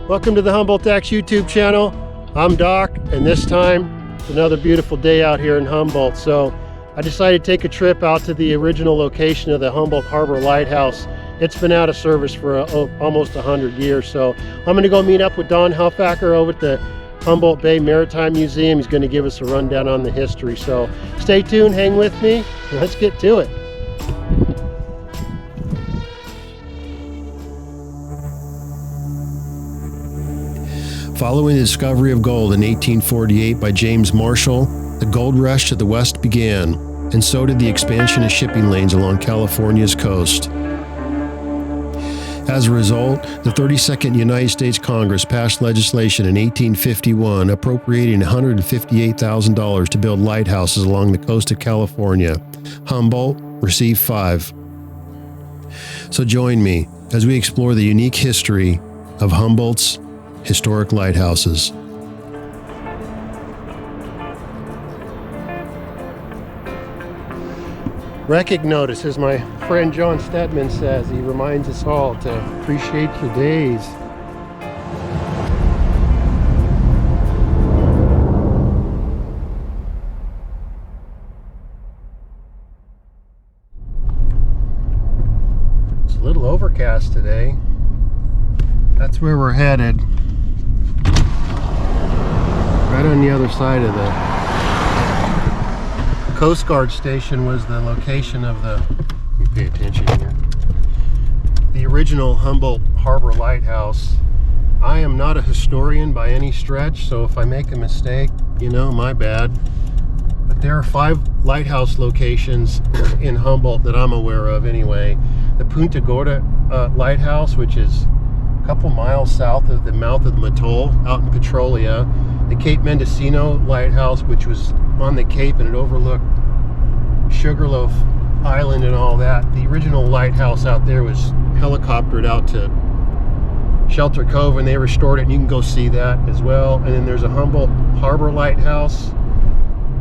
Welcome to the Humboldt X YouTube channel. I'm Doc, and this time it's another beautiful day out here in Humboldt. So I decided to take a trip out to the original location of the Humboldt Harbor Lighthouse. It's been out of service for almost 100 years. So I'm going to go meet up with Don Helfacker over at the Humboldt Bay Maritime Museum. He's going to give us a rundown on the history. So stay tuned, hang with me, and let's get to it. Following the discovery of gold in 1848 by James Marshall, the gold rush to the west began, and so did the expansion of shipping lanes along California's coast. As a result, the 32nd United States Congress passed legislation in 1851 appropriating $158,000 to build lighthouses along the coast of California. Humboldt received 5. So join me as we explore the unique history of Humboldt's historic lighthouses. Wrecking notice, as my friend John Stedman says, he reminds us all to appreciate your days. It's a little overcast today. That's where we're headed. Right on the other side of the Coast Guard station was the location of the, let me pay attention here, the original Humboldt Harbor Lighthouse. I am not a historian by any stretch, so if I make a mistake, you know, my bad. But there are 5 lighthouse locations in Humboldt that I'm aware of anyway. The Punta Gorda Lighthouse, which is a couple miles south of the mouth of the Atoll out in Petrolia. The Cape Mendocino Lighthouse, which was on the Cape and it overlooked Sugarloaf Island and all that. The original lighthouse out there was helicoptered out to Shelter Cove and they restored it, and you can go see that as well. And then there's a Humboldt Harbor Lighthouse,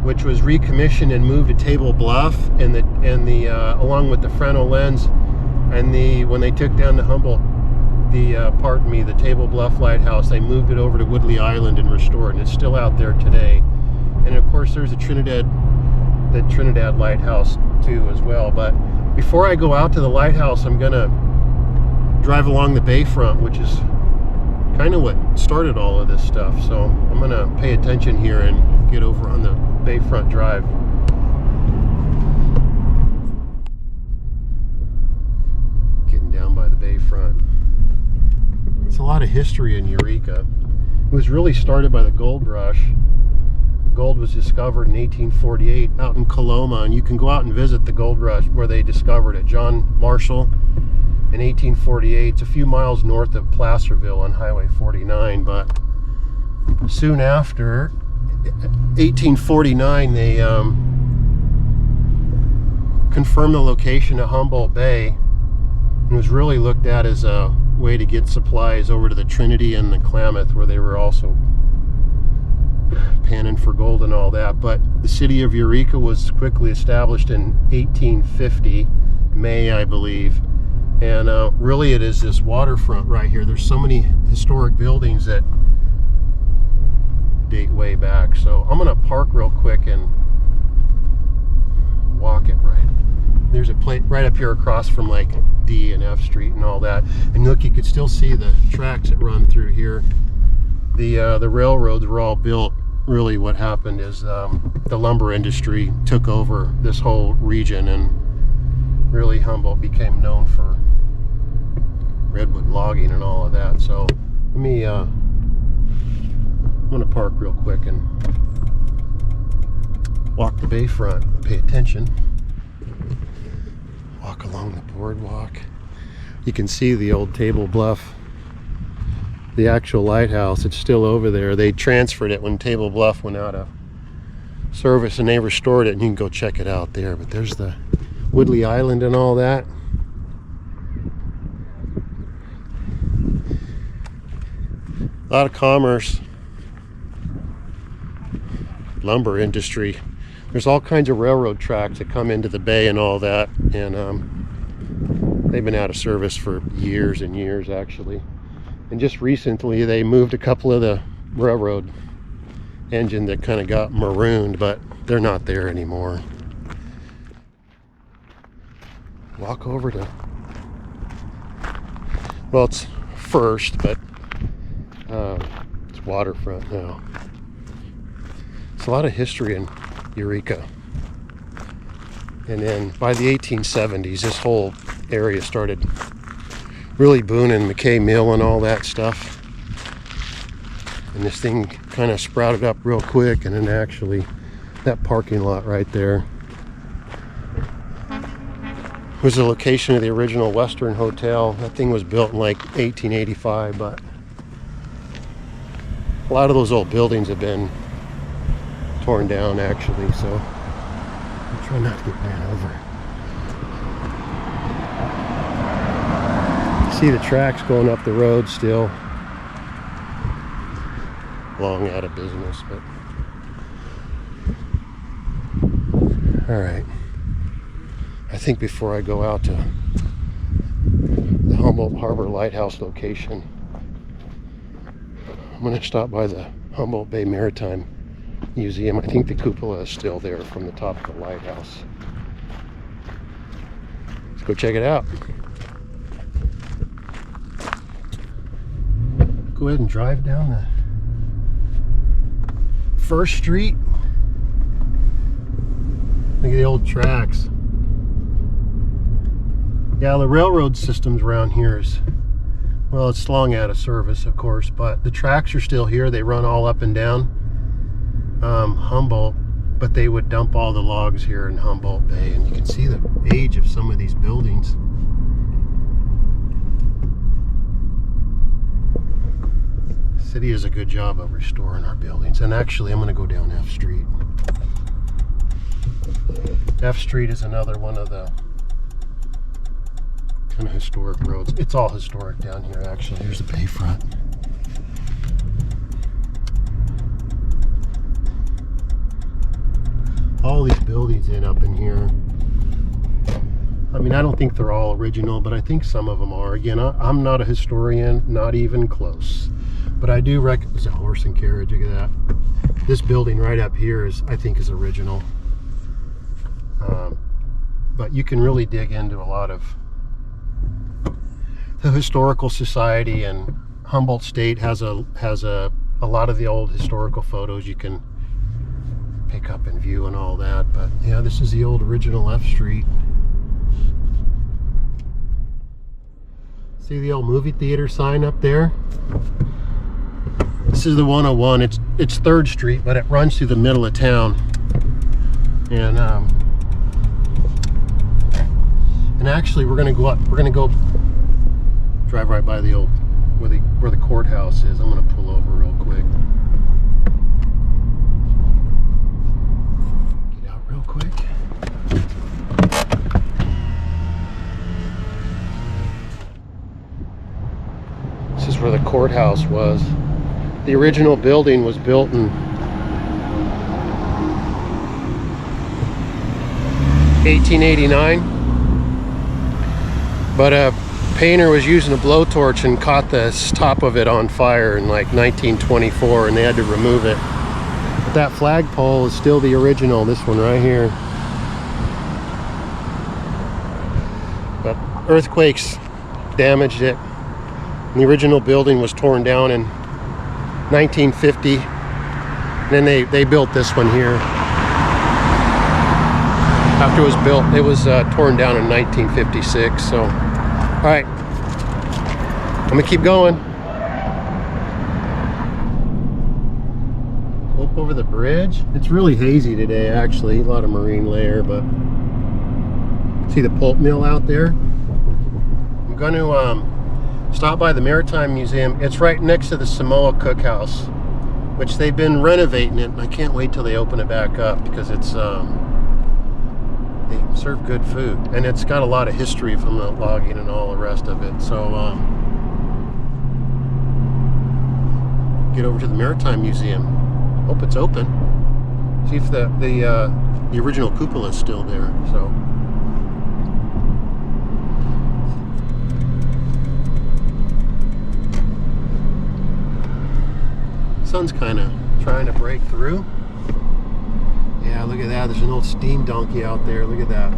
which was recommissioned and moved to Table Bluff, and along with the frontal lens, and when they took down the Humboldt, the Table Bluff Lighthouse, they moved it over to Woodley Island and restored it, and it's still out there today. And of course there's the Trinidad Lighthouse too as well. But before I go out to the lighthouse, I'm gonna drive along the bayfront, which is kind of what started all of this stuff. So I'm gonna pay attention here and get over on the bayfront drive. Getting down by the bayfront. It's a lot of history in Eureka. It was really started by the gold rush. Gold was discovered in 1848 out in Coloma, and you can go out and visit the gold rush where they discovered it. John Marshall in 1848. It's a few miles north of Placerville on Highway 49, but soon after, 1849, they confirmed the location of Humboldt Bay, and it was really looked at as a way to get supplies over to the Trinity and the Klamath, where they were also panning for gold and all that. But the city of Eureka was quickly established in 1850, May, I believe. And really it is this waterfront right here. There's so many historic buildings that date way back. So I'm gonna park real quick and walk it right. There's a plate right up here across from like D and F Street and all that. And look, you could still see the tracks that run through here. The railroads were all built. Really what happened is the lumber industry took over this whole region, and really Humboldt became known for redwood logging and all of that. So let me, I'm gonna park real quick and walk the bayfront, pay attention. Walk along the boardwalk. You can see the old Table Bluff, the actual lighthouse. It's still over there. They transferred it when Table Bluff went out of service, and they restored it, and you can go check it out there. But there's the Woodley Island and all that. A lot of commerce, lumber industry. There's all kinds of railroad tracks that come into the bay and all that, and they've been out of service for years and years actually. And just recently they moved a couple of the railroad engine that kind of got marooned, but they're not there anymore. Walk over to, well, it's first, but it's waterfront now. It's a lot of history in Eureka. And then by the 1870s, this whole area started really booming, McKay Mill and all that stuff. And this thing kind of sprouted up real quick, and then actually that parking lot right there was the location of the original Western Hotel. That thing was built in like 1885, but a lot of those old buildings have been torn down actually, so I'm trying not to get ran over. See the tracks going up the road still. Long out of business, but all right. I think before I go out to the Humboldt Harbor Lighthouse location, I'm going to stop by the Humboldt Bay Maritime Museum. I think the cupola is still there from the top of the lighthouse. Let's go check it out. Go ahead and drive down the First Street. Look at the old tracks. Yeah, the railroad systems around here is, well, it's long out of service, of course, but the tracks are still here. They run all up and down Humboldt, but they would dump all the logs here in Humboldt Bay, and you can see the age of some of these buildings. The city does a good job of restoring our buildings. And actually, I'm going to go down F Street. F Street is another one of the kind of historic roads. It's all historic down here, actually. Here's the bayfront. All these buildings end up in here. I mean, I don't think they're all original, but I think some of them are. Again, I'm not a historian, not even close. But I do reckon there's a horse and carriage. Look at that. This building right up here is, I think, is original. But you can really dig into a lot of the historical society, and Humboldt State has a lot of the old historical photos you can pick up and view and all that. But yeah, this is the old original F Street. See the old movie theater sign up there? This is the 101. It's 3rd Street, but it runs through the middle of town. And actually, we're gonna go up. We're gonna go drive right by the old where the courthouse is. I'm gonna pull over real quick. Get out real quick. This is where the courthouse was. The original building was built in 1889, but a painter was using a blowtorch and caught the top of it on fire in like 1924, and they had to remove it. But that flagpole is still the original, this one right here. But earthquakes damaged it. And the original building was torn down in 1950. And then they built this one here. After it was built, it was torn down in 1956. So, all right, I'm gonna keep going. Up over the bridge. It's really hazy today, actually. A lot of marine layer, but see the pulp mill out there? I'm going to stop by the Maritime Museum. It's right next to the Samoa Cookhouse, which they've been renovating it, and I can't wait till they open it back up, because it's they serve good food, and it's got a lot of history from the logging and all the rest of it. So get over to the Maritime Museum. Hope it's open. See if the original cupola is still there. So sun's kind of trying to break through. Yeah, look at that. There's an old steam donkey out there. Look at that.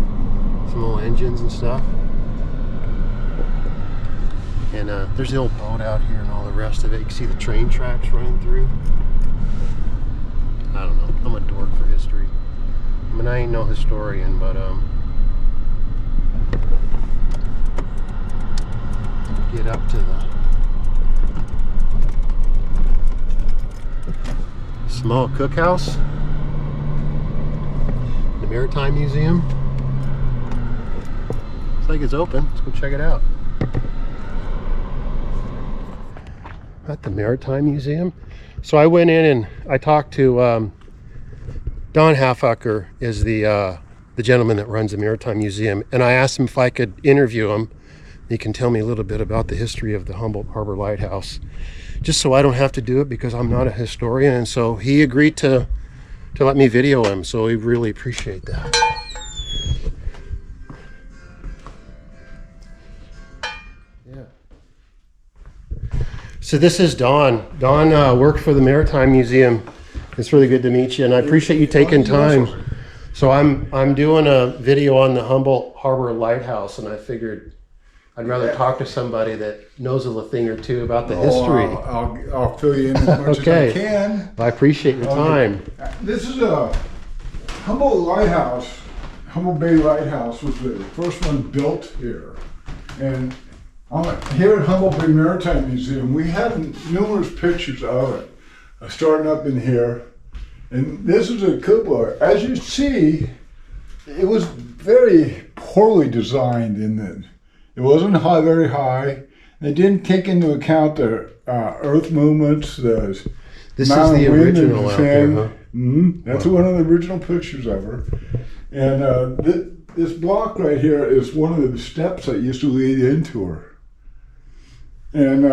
Some old engines and stuff. And there's the old boat out here and all the rest of it. You can see the train tracks running through. I don't know. I'm a dork for history. I mean, I ain't no historian, but get up to the Samoa Cookhouse, the Maritime Museum. Looks like it's open. Let's go check it out. At the Maritime Museum. So I went in and I talked to Don Halfacker, is the gentleman that runs the Maritime Museum, and I asked him if I could interview him. He can tell me a little bit about the history of the Humboldt Harbor Lighthouse, just so I don't have to do it because I'm not a historian. And so he agreed to let me video him. So we really appreciate that. Yeah. So this is Don. Don worked for the Maritime Museum. It's really good to meet you, and I appreciate you taking time. So I'm doing a video on the Humboldt Harbor Lighthouse, and I figured I'd rather talk to somebody that knows a little thing or two about the history. I'll fill you in as much as I can. I appreciate your time. This is a Humboldt Lighthouse. Humboldt Bay Lighthouse was the first one built here. And here at Humboldt Bay Maritime Museum, we have numerous pictures of it, starting up in here. And this is a cupola. As you see, it was very poorly designed in that it wasn't very high. They didn't take into account the earth movements, this is the original out there, huh? That's one of the original pictures of her. And this block right here is one of the steps that used to lead into her. And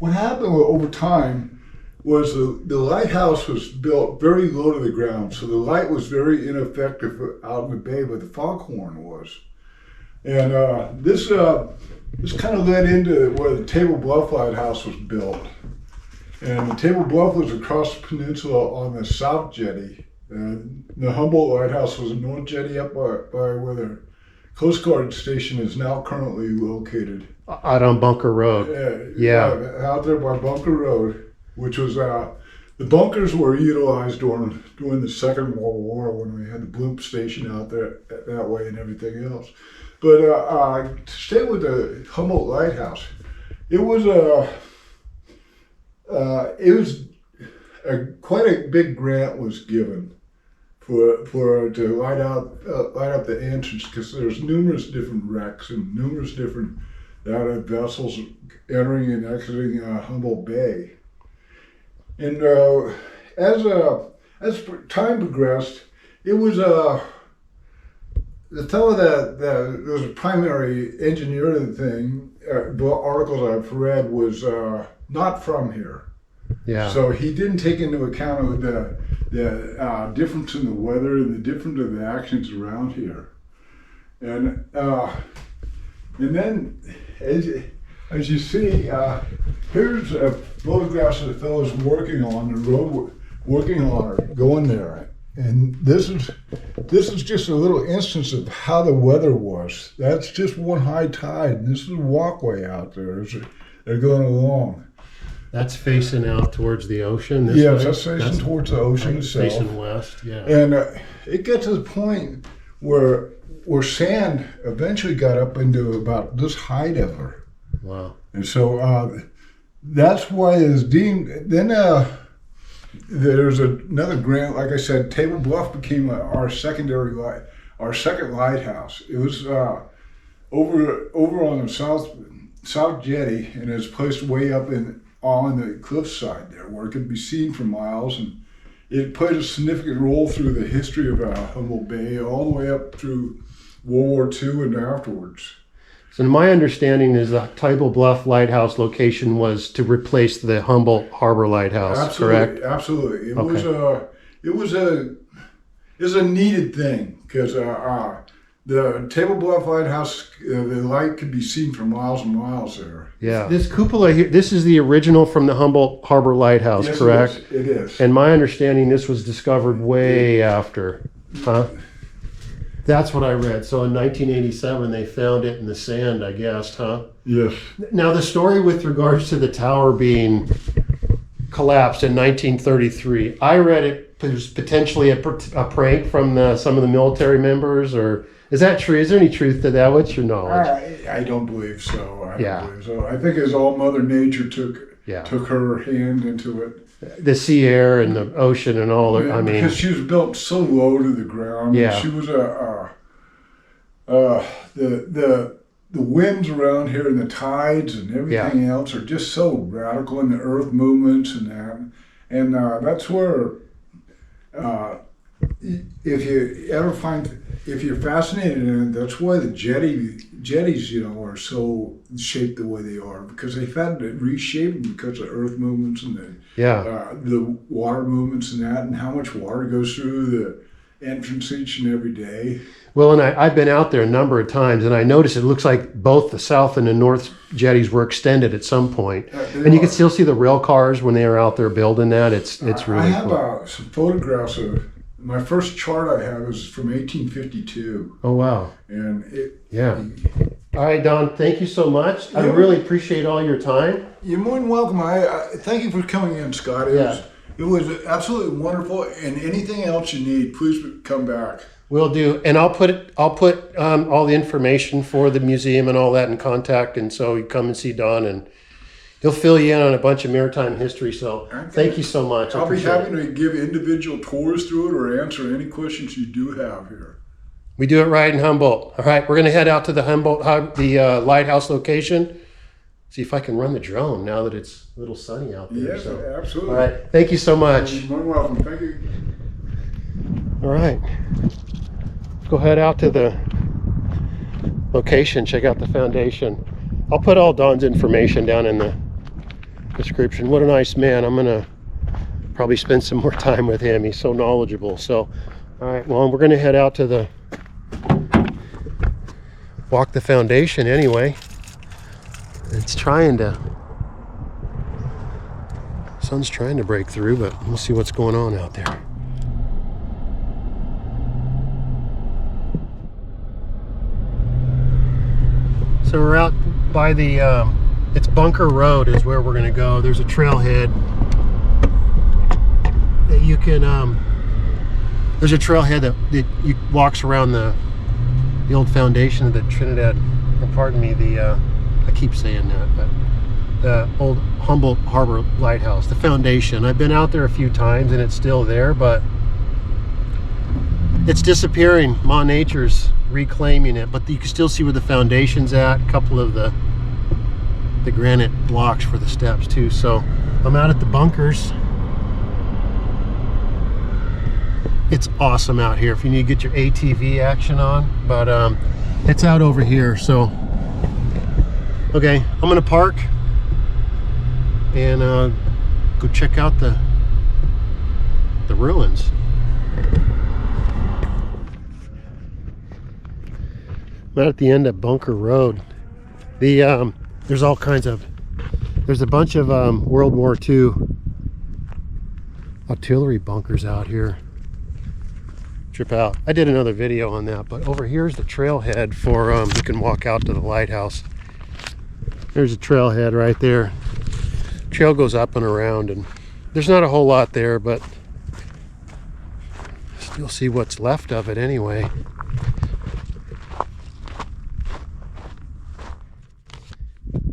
what happened over time was the lighthouse was built very low to the ground, so the light was very ineffective out in the bay, but the foghorn was. And this kind of led into where the Table Bluff Lighthouse was built. And the Table Bluff was across the peninsula on the south jetty. And the Humboldt Lighthouse was a north jetty up by where the Coast Guard station is now currently located. Out on Bunker Road. Yeah. Out there by Bunker Road, which was, the bunkers were utilized during the Second World War when we had the Bloom station out there that way and everything else. But to stay with the Humboldt Lighthouse, it was quite a big grant was given to light up the entrance, because there's numerous different wrecks and numerous different vessels entering and exiting Humboldt Bay. And as time progressed, it was the fellow that was a primary engineer of the thing, the articles I've read, was not from here. Yeah. So he didn't take into account the difference in the weather and the difference of the actions around here. And then as you see, here's photographs of the fellows working on the road, going there. And this is just a little instance of how the weather was. That's just one high tide. And this is a walkway out there as they're going along. That's facing out towards the ocean. Yes, that's facing towards the ocean itself. Facing west, yeah. And it gets to the point where sand eventually got up into about this height of her. Wow. And so that's why it's deemed. Then there's another grant. Like I said, Table Bluff became our second lighthouse. It was over on the south jetty, and it's placed way up on the cliffside there, where it could be seen for miles. And it played a significant role through the history of Humboldt Bay, all the way up through World War II and afterwards. So my understanding is the Table Bluff Lighthouse location was to replace the Humboldt Harbor Lighthouse, correct? Absolutely. It was a needed thing, because The Table Bluff Lighthouse, the light could be seen for miles and miles there. Yeah. This cupola here, this is the original from the Humboldt Harbor Lighthouse, Yes, correct? It is. And my understanding, this was discovered way after, huh? That's what I read. So in 1987, they found it in the sand, I guess, huh? Yes. Now, the story with regards to the tower being collapsed in 1933, I read it was potentially a prank from some of the military members, or is that true? Is there any truth to that? What's your knowledge? I don't believe so. I Yeah. don't believe so. I think it's all Mother Nature took Yeah. her hand into it. The sea air and the ocean and all the, I mean, because she was built so low to the ground. Yeah. She was the winds around here and the tides and everything else are just so radical, and the earth movements and that. And that's where, if you're fascinated in it, that's why the jetties, are so shaped the way they are, because they've had to reshape them because of earth movements and the water movements and that, and how much water goes through the entrance each and every day. Well, and I've been out there a number of times, and I noticed it looks like both the south and the north jetties were extended at some point. And you can still see the rail cars when they are out there building that. It's really cool. I have some photographs of my first chart I have is from 1852. Oh, wow. And all right, Don, thank you so much. I really appreciate all your time. You're more than welcome. I thank you for coming in, Scott. It was absolutely wonderful. And anything else you need, please come back. Will do, and I'll put all the information for the museum and all that in contact, and so you come and see Don, and he'll fill you in on a bunch of maritime history. So thank you so much. I'll be happy to give individual tours through it or answer any questions you do have here. We do it right in Humboldt. All right, we're going to head out to the lighthouse location. See if I can run the drone now that it's a little sunny out there. Yes, absolutely. All right, thank you so much. You're more than welcome. Thank you. All right. Go head out to the location, check out the foundation. I'll put all Don's information down in the description. What a nice man. I'm gonna probably spend some more time with him. He's so knowledgeable. So, all right, well, we're gonna head out to walk the foundation anyway. It's sun's trying to break through, but we'll see what's going on out there. So we're out by the, it's Bunker Road is where we're gonna go. There's a trailhead that you can, there's a trailhead that walks around the old foundation of the Trinidad, or pardon me, I keep saying that, but the old Humboldt Harbor Lighthouse, the foundation. I've been out there a few times and it's still there, but it's disappearing. Ma Nature's reclaiming it, but you can still see where the foundation's at, a couple of the granite blocks for the steps too. So I'm out at the bunkers. It's awesome out here if you need to get your ATV action on, but it's out over here. So okay, I'm gonna park and go check out the ruins. I'm at the end of Bunker Road. There's all kinds of, there's a bunch of World War II artillery bunkers out here. Trip out. I did another video on that, but over here's the trailhead for you can walk out to the lighthouse. There's a trailhead right there. Trail goes up and around, and there's not a whole lot there, but still see what's left of it anyway.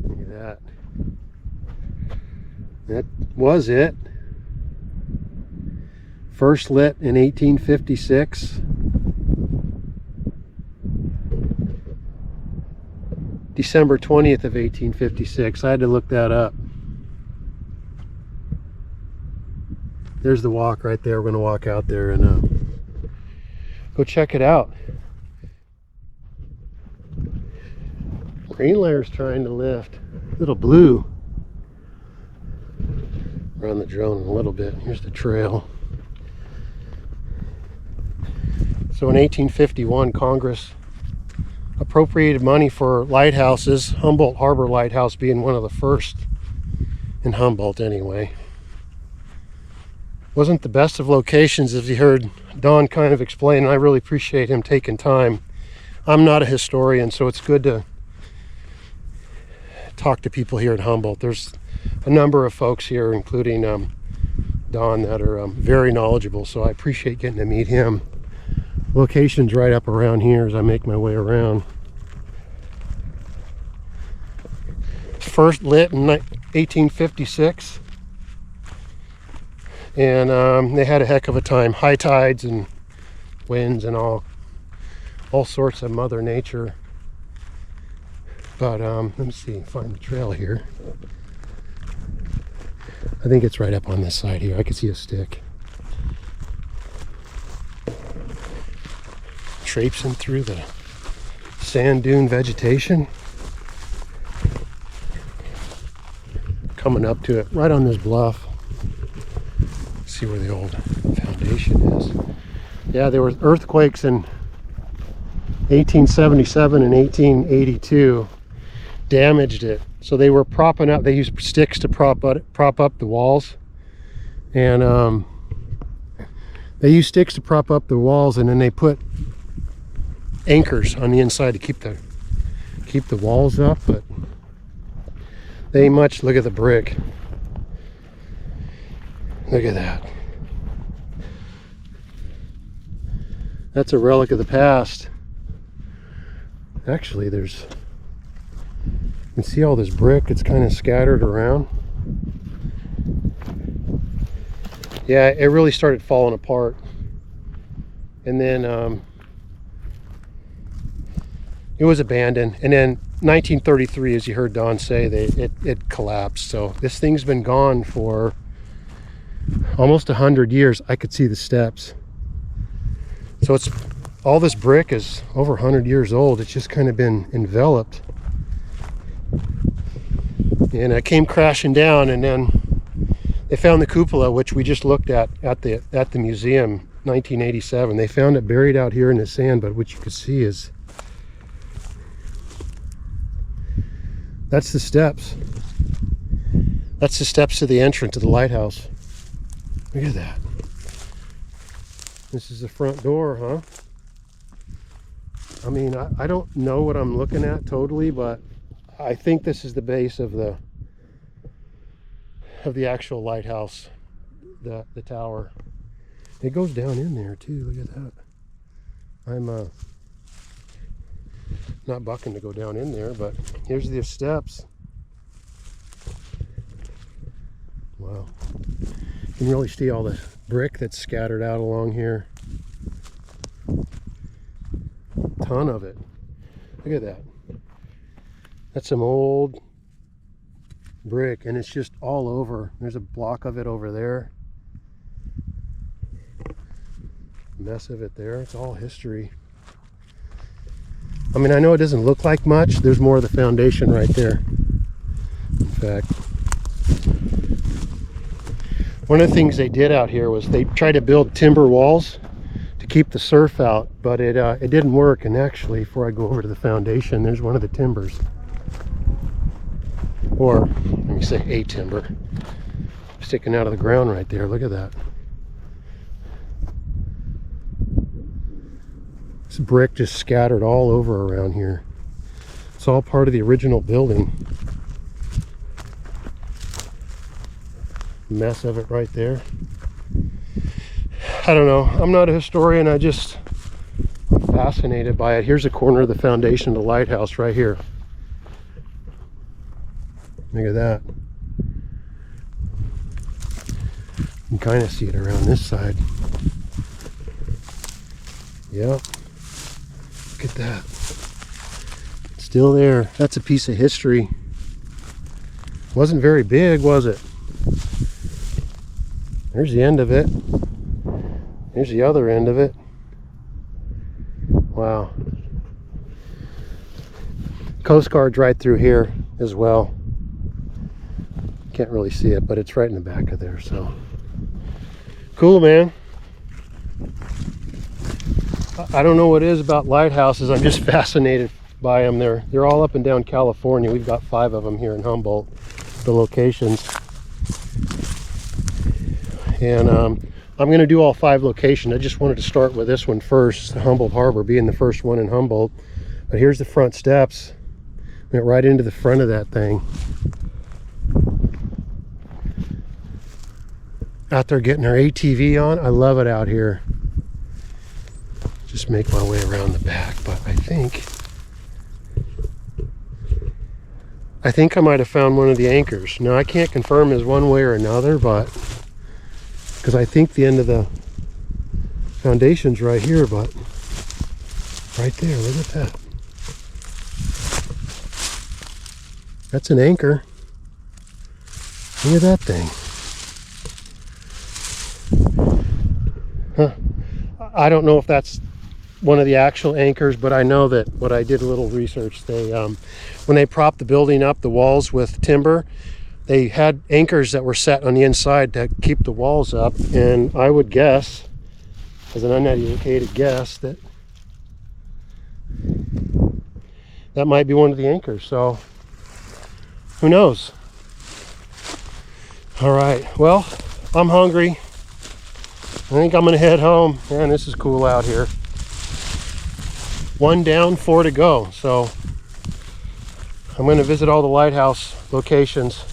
Look at that. That was it. First lit in 1856. December 20th of 1856. I had to look that up. There's the walk right there. We're going to walk out there and go check it out. Green layer's trying to lift. Little blue. Run the drone a little bit. Here's the trail. So in 1851, Congress appropriated money for lighthouses, Humboldt Harbor Lighthouse being one of the first in Humboldt anyway. Wasn't the best of locations, as you heard Don kind of explain, and I really appreciate him taking time. I'm not a historian, so it's good to talk to people here at Humboldt. There's a number of folks here, including Don, that are very knowledgeable, so I appreciate getting to meet him. Location's right up around here as I make my way around. First lit in 1856, and they had a heck of a time. High tides and winds and all sorts of Mother Nature. But let me see, find the trail here. I think it's right up on this side here. I can see a stick. Traipsing through the sand dune vegetation. Coming up to it right on this bluff. See where the old foundation is. Yeah, there were earthquakes in 1877 and 1882. Damaged it. So they were propping up. They used sticks to prop up the walls, and they used sticks to prop up the walls, and then they put anchors on the inside to keep the walls up. But they ain't much. Look at the brick. Look at that. That's a relic of the past. Actually, there's, you can see all this brick. It's kind of scattered around. Yeah, it really started falling apart. And then it was abandoned. And then 1933, as you heard Don say, it collapsed. So this thing's been gone for almost 100 years. I could see the steps. So it's, all this brick is over 100 years old. It's just kind of been enveloped. And it came crashing down, and then they found the cupola, which we just looked at the museum, 1987. They found it buried out here in the sand, but what you can see is that's the steps. That's the steps to the entrance to the lighthouse. Look at that. This is the front door, huh? I mean, I don't know what I'm looking at totally, but I think this is the base of the actual lighthouse, the tower. It goes down in there too. Look at that. I'm not bucking to go down in there, but here's the steps. Wow. You can really see all the brick that's scattered out along here. Ton of it. Look at that. That's some old brick, and it's just all over. There's a block of it over there. Mess of it there. It's all history. I mean, I know it doesn't look like much. There's more of the foundation right there. In fact, one of the things they did out here was they tried to build timber walls to keep the surf out, but it didn't work. And actually, before I go over to the foundation, there's one of the timbers, or let me say a timber, sticking out of the ground right there. Look at that. This brick just scattered all over around here. It's all part of the original building. Mess of it right there. I don't know. I'm not a historian. I'm fascinated by it. Here's a corner of the foundation of the lighthouse right here. Look at that. You can kind of see it around this side. Yep. Look at that. It's still there. That's a piece of history. Wasn't very big, was it? There's the end of it. Here's the other end of it. Wow. Coast Guard's right through here as well. Can't really see it, but it's right in the back of there, so. Cool, man. I don't know what it is about lighthouses. I'm just fascinated by them. They're all up and down California. We've got 5 of them here in Humboldt, the locations. And I'm going to do all 5 locations. I just wanted to start with this one first, Humboldt Harbor being the first one in Humboldt. But here's the front steps. Went right into the front of that thing. Out there getting our ATV on. I love it out here. Just make my way around the back, but I think I might have found one of the anchors. Now I can't confirm is one way or another, but because I think the end of the foundation's right here, but right there, look at that. That's an anchor. Look at that thing. Huh. I don't know if that's one of the actual anchors, but I know that what I did a little research, they when they propped the building up, the walls with timber, they had anchors that were set on the inside to keep the walls up, and I would guess, as an uneducated guess, that that might be one of the anchors. So who knows? All right, well, I'm hungry. I think I'm gonna head home. Man, this is cool out here. 1 down, 4 to go. So I'm going to visit all the lighthouse locations,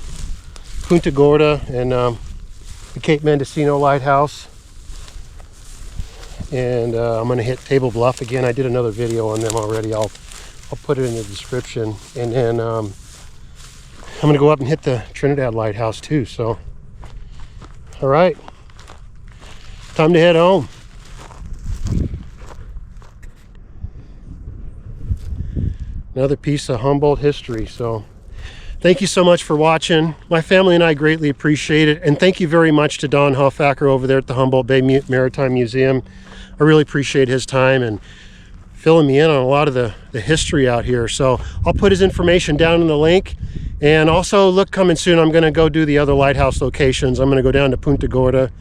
Punta Gorda and the Cape Mendocino Lighthouse, and I'm going to hit Table Bluff again. I did another video on them already. I'll put it in the description, and then I'm going to go up and hit the Trinidad Lighthouse too. So all right, time to head home. Another piece of Humboldt history. So thank you so much for watching. My family and I greatly appreciate it, and thank you very much to Don Hoffacker over there at the Humboldt Bay Maritime Museum. I really appreciate his time and filling me in on a lot of the history out here. So I'll put his information down in the link, and also look, coming soon, I'm going to go do the other lighthouse locations. I'm going to go down to Punta Gorda,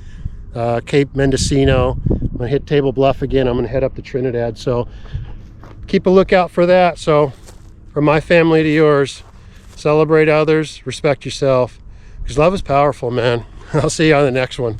Cape Mendocino. I'm going to hit Table Bluff again. I'm going to head up to Trinidad. So keep a lookout for that. So from my family to yours, celebrate others, respect yourself, because love is powerful, man. I'll see you on the next one.